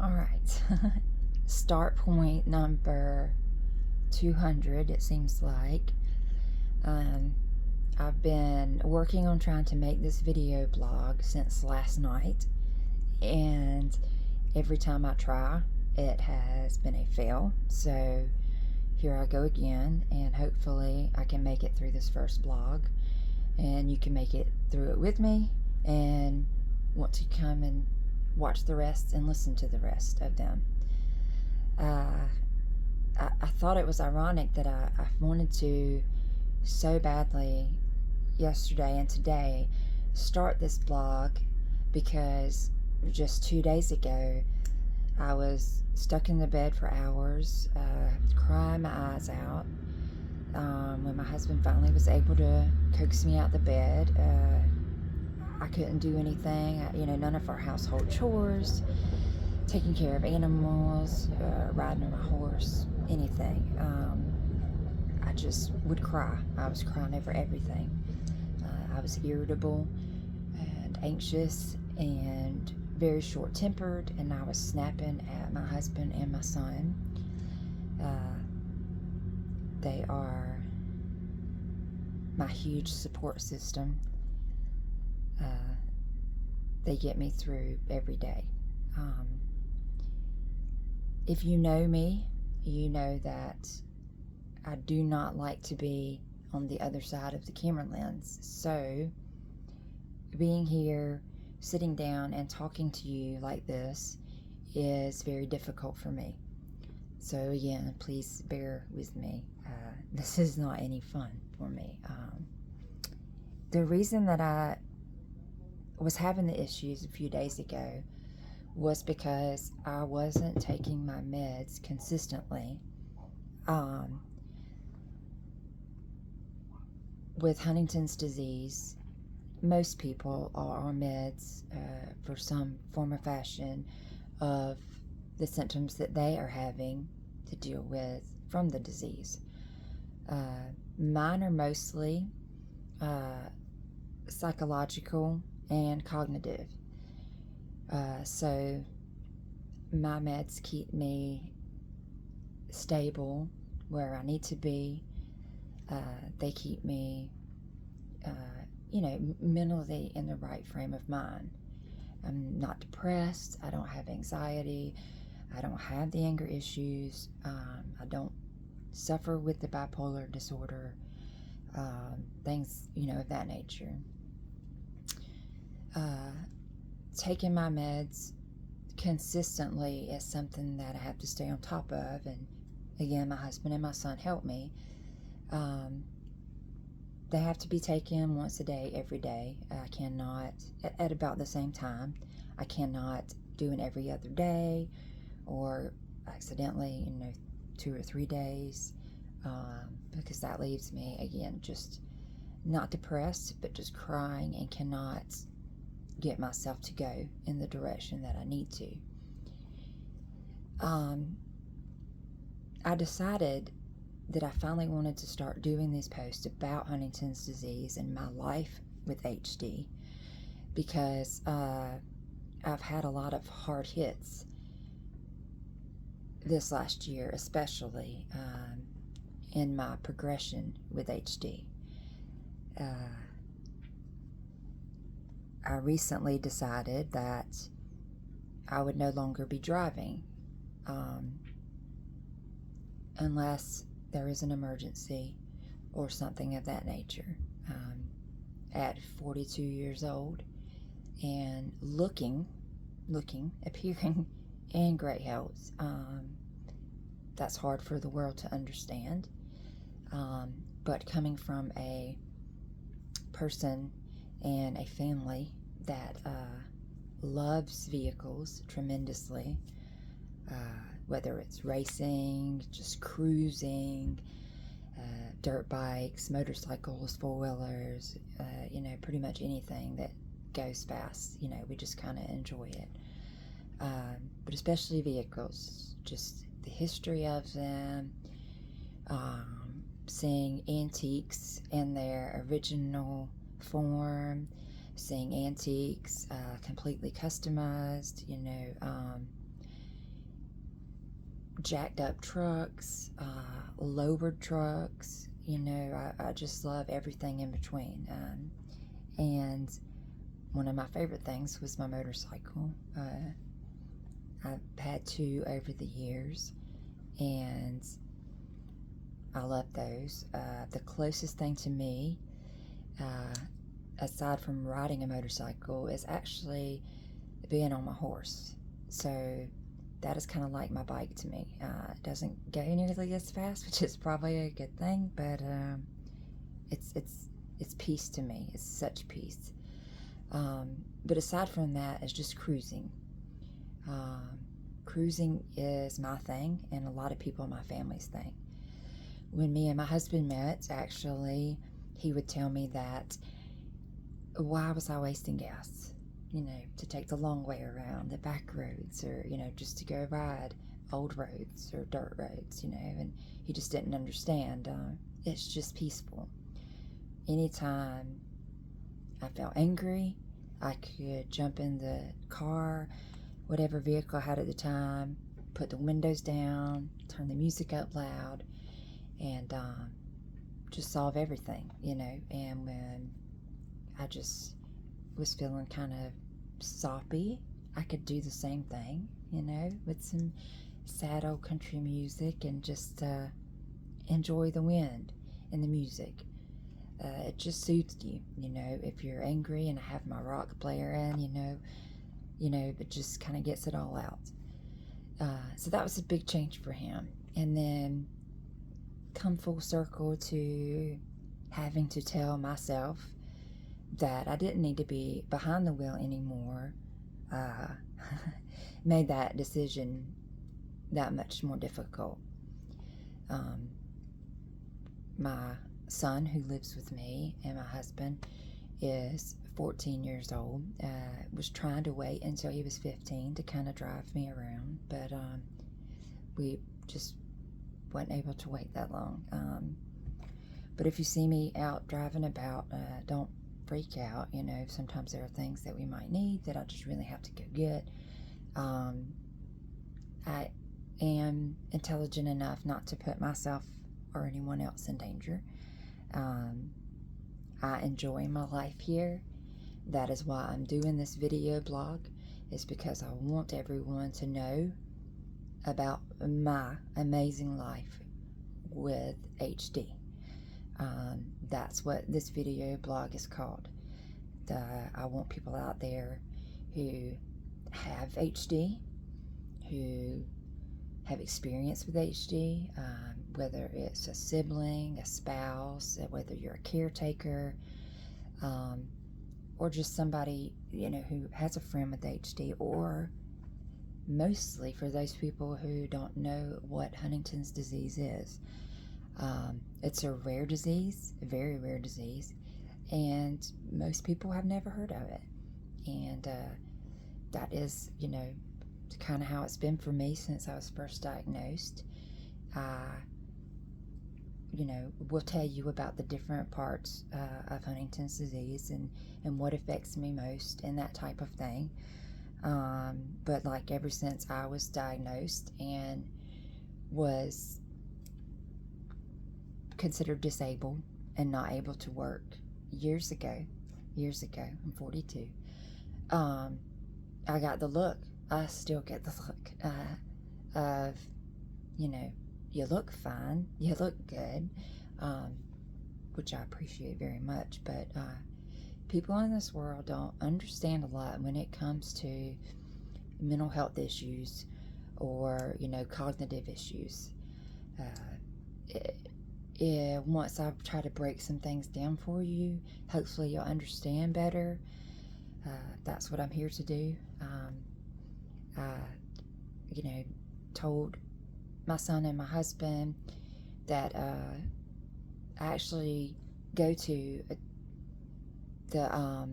All right. Start point number 200, it seems like. Um, I've been working on trying to make this video blog since last night, and every time I try, it has been a fail. So here I go again, and hopefully I can make it through this first blog, and you can make it through it with me and want to come and watch the rest and listen to the rest of them. I thought it was ironic that I wanted to so badly yesterday and today start this blog because just 2 days ago I was stuck in the bed for hours, crying my eyes out. When my husband finally was able to coax me out the bed, I couldn't do anything. None of our household chores, taking care of animals, riding my horse, anything. I just would cry. I was crying over everything. I was irritable and anxious and very short-tempered, and I was snapping at my husband and my son. They are my huge support system. They get me through every day. If you know me, you know that I do not like to be on the other side of the camera lens. So being here, sitting down and talking to you like this is very difficult for me. So again, please bear with me. This is not any fun for me. The reason that I was having the issues a few days ago was because I wasn't taking my meds consistently. With Huntington's disease, most people are on meds for some form or fashion of the symptoms that they are having to deal with from the disease. Mine are mostly psychological and cognitive. So my meds keep me stable where I need to be. They keep me, mentally in the right frame of mind. I'm not depressed. I don't have anxiety. I don't have the anger issues. I don't suffer with the bipolar disorder. Things, of that nature. Taking my meds consistently is something that I have to stay on top of, and again, my husband and my son help me. They have to be taken once a day, every day. I cannot, at about the same time, I cannot do it every other day or accidentally, 2 or 3 days, because that leaves me, again, just not depressed, but just crying and cannot get myself to go in the direction that I need to. I decided that I finally wanted to start doing these posts about Huntington's disease and my life with HD because I've had a lot of hard hits this last year, especially in my progression with HD. I recently decided that I would no longer be driving unless there is an emergency or something of that nature. At 42 years old and appearing in great health. That's hard for the world to understand. But coming from a person and a family that loves vehicles tremendously, whether it's racing, just cruising, dirt bikes, motorcycles, four-wheelers, pretty much anything that goes fast, we just kind of enjoy it. But especially vehicles, just the history of them, seeing antiques in their original form, seeing antiques completely customized, jacked up trucks, lowered trucks. I just love everything in between. And one of my favorite things was my motorcycle. I've had two over the years, and I love those. The closest thing to me, aside from riding a motorcycle, is actually being on my horse. So that is kind of like my bike to me. It doesn't go nearly as fast, which is probably a good thing, but it's peace to me. It's such peace. But aside from that, it's just cruising. Cruising is my thing, and a lot of people in my family's thing. When me and my husband met, actually, he would tell me that why was I wasting gas? To take the long way around the back roads, or, just to go ride old roads or dirt roads, and he just didn't understand. It's just peaceful. Anytime I felt angry, I could jump in the car, whatever vehicle I had at the time, put the windows down, turn the music up loud, and just solve everything, And when I just was feeling kind of soppy, I could do the same thing, with some sad old country music, and just enjoy the wind and the music. It just suits you, if you're angry, and I have my rock player in, it just kind of gets it all out. So that was a big change for him. And then come full circle to having to tell myself that I didn't need to be behind the wheel anymore, made that decision that much more difficult. My son, who lives with me, and my husband is 14 years old, was trying to wait until he was 15 to kind of drive me around, but we just wasn't able to wait that long. But if you see me out driving about, don't freak out. Sometimes there are things that we might need that I just really have to go get. I am intelligent enough not to put myself or anyone else in danger. I enjoy my life here. That is why I'm doing this video blog, is because I want everyone to know about my amazing life with HD. That's what this video blog is called. I want people out there who have HD, who have experience with HD, whether it's a sibling, a spouse, whether you're a caretaker, or just somebody, who has a friend with HD, or mostly for those people who don't know what Huntington's disease is. It's a rare disease, a very rare disease, and most people have never heard of it. And that is, kind of how it's been for me since I was first diagnosed. We'll tell you about the different parts of Huntington's disease and what affects me most and that type of thing. But like ever since I was diagnosed and was considered disabled and not able to work years ago, I'm 42, I got the look. I still get the look of, you look fine, you look good, which I appreciate very much, but people in this world don't understand a lot when it comes to mental health issues or, cognitive issues. Once I try to break some things down for you, hopefully you'll understand better. That's what I'm here to do. I, told my son and my husband that I actually go to the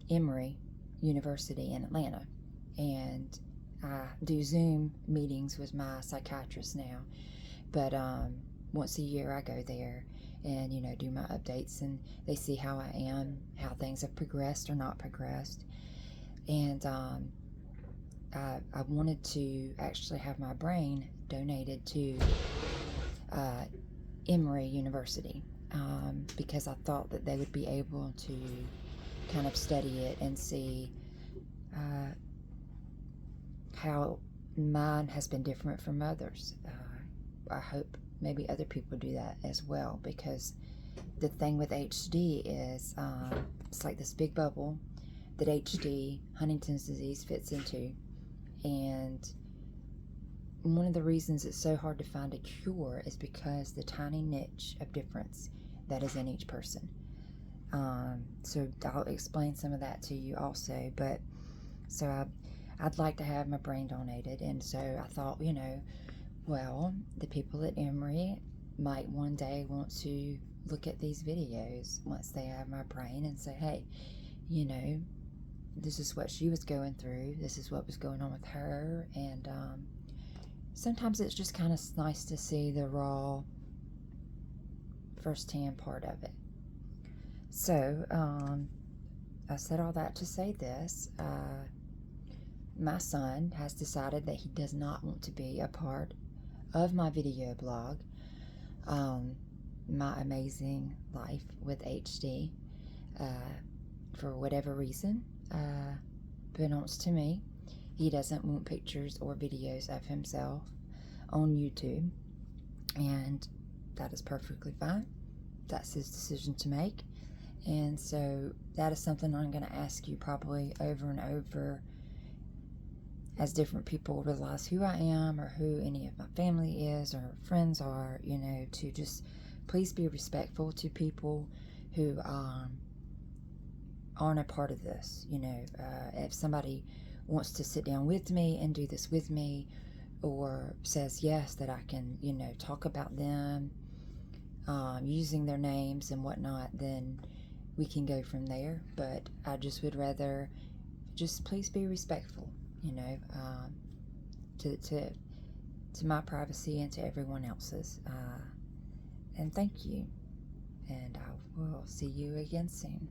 Emory University in Atlanta, and I do Zoom meetings with my psychiatrist now, but once a year I go there and do my updates, and they see how I am, how things have progressed or not progressed. And I wanted to actually have my brain donated to Emory University because I thought that they would be able to kind of study it and see how mine has been different from others. I hope maybe other people do that as well, because the thing with HD is it's like this big bubble that HD, Huntington's disease, fits into. And one of the reasons it's so hard to find a cure is because the tiny niche of difference that is in each person. So I'll explain some of that to you also. But so I'd like to have my brain donated, and so I thought, well, the people at Emory might one day want to look at these videos once they have my brain and say, hey, this is what she was going through, this is what was going on with her. And sometimes it's just kind of nice to see the raw first-hand part of it. So I said all that to say this. My son has decided that he does not want to be a part of my video blog, My Amazing Life with HD, for whatever reason. Unbeknownst to me, he doesn't want pictures or videos of himself on YouTube, and that is perfectly fine. That's his decision to make. And so that is something I'm going to ask you probably over and over as different people realize who I am or who any of my family is or friends are, to just please be respectful to people who aren't a part of this. If somebody wants to sit down with me and do this with me, or says yes, that I can, talk about them using their names and whatnot, then we can go from there. But I just would rather just please be respectful, to my privacy and to everyone else's. And thank you. And I will see you again soon.